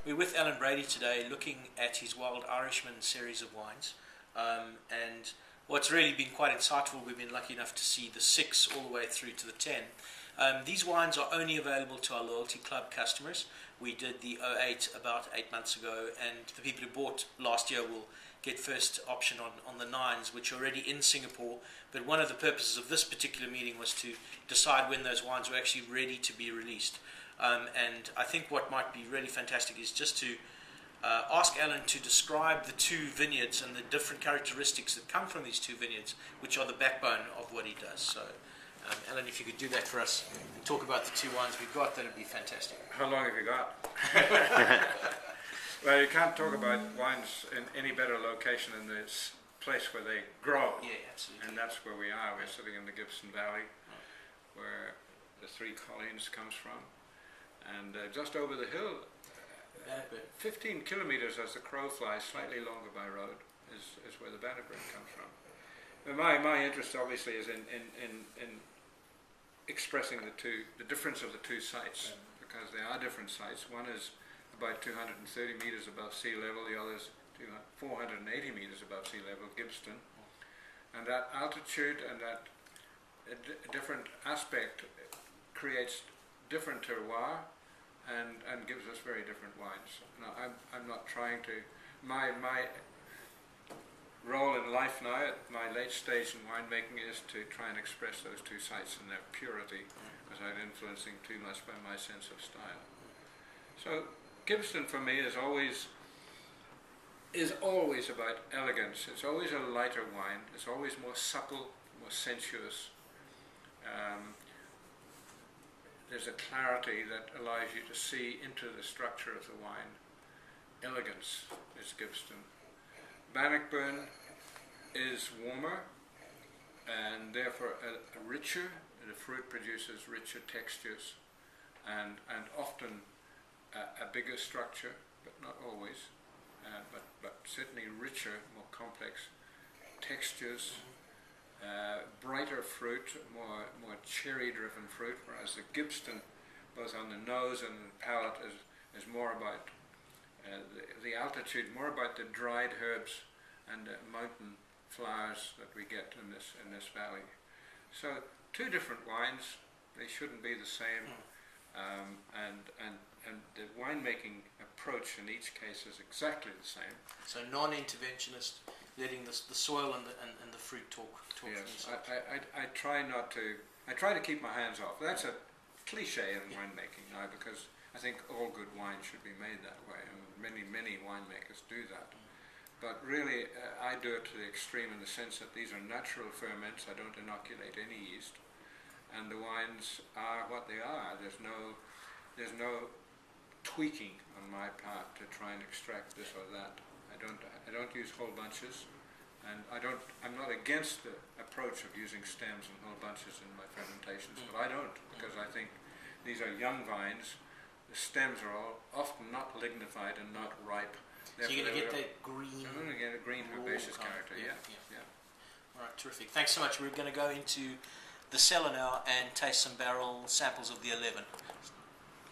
We're with Alan Brady today looking at his Wild Irishman series of wines. And what's really been quite insightful, we've been lucky enough to see the 6 all the way through to the 10. These wines are only available to our loyalty club customers. We did the 08 about 8 months ago, and the people who bought last year will get first option on the 9s, which are already in Singapore. But one of the purposes of this particular meeting was to decide when those wines were actually ready to be released. And I think what might be really fantastic is just to ask Alan to describe the 2 vineyards and the different characteristics that come from these 2 vineyards, which are the backbone of what he does. So, Alan, if you could do that for us and talk about the 2 wines we've got, that would be fantastic. How long have you got? Well, you can't talk about wines in any better location than this place where they grow. Yeah, absolutely. And that's where we are. We're sitting in the Gibson Valley, where the 3 Colleens comes from. And just over the hill, 15 kilometers as the crow flies, slightly longer by road, is where the Bannockburn comes from. And my interest obviously is in expressing the difference of the 2 sites, because they are different sites. One is about 230 meters above sea level, the other is 480 meters above sea level, Gibbston. And that altitude and that different aspect creates different terroir and gives us very different wines. Now, I'm not trying to, my role in life now at my late stage in winemaking is to try and express those 2 sites in their purity without influencing too much by my sense of style. So Gibbston for me is always about elegance. It's always a lighter wine. It's always more supple, more sensuous. There's a clarity that allows you to see into the structure of the wine. Elegance is Gibbston. Bannockburn is warmer and therefore a richer. The fruit produces richer textures and often a bigger structure, but not always, but certainly richer, more complex textures, brighter fruit, more cherry-driven fruit, whereas the Gibbston, both on the nose and the palate, is more about the altitude, more about the dried herbs and the mountain flowers that we get in this valley. So 2 different wines, they shouldn't be the same, and the winemaking approach in each case is exactly the same. So non-interventionist, letting the soil and the fruit talk yes, for themselves. I try not to. I try to keep my hands off. That's a cliche in winemaking now, because I think all good wine should be made that way, and many winemakers do that. But really, I do it to the extreme in the sense that these are natural ferments. I don't inoculate any yeast, and the wines are what they are. There's no tweaking on my part to try and extract this or that. I don't use whole bunches, and I'm not against the approach of using stems and whole bunches in my fermentations, but I don't, because I think these are young vines. The stems are all often not lignified and not ripe. So you're going to get that green. I'm going to get a green herbaceous character. Yeah. All right, terrific. Thanks so much. We're going to go into the cellar now and taste some barrel samples of the 11.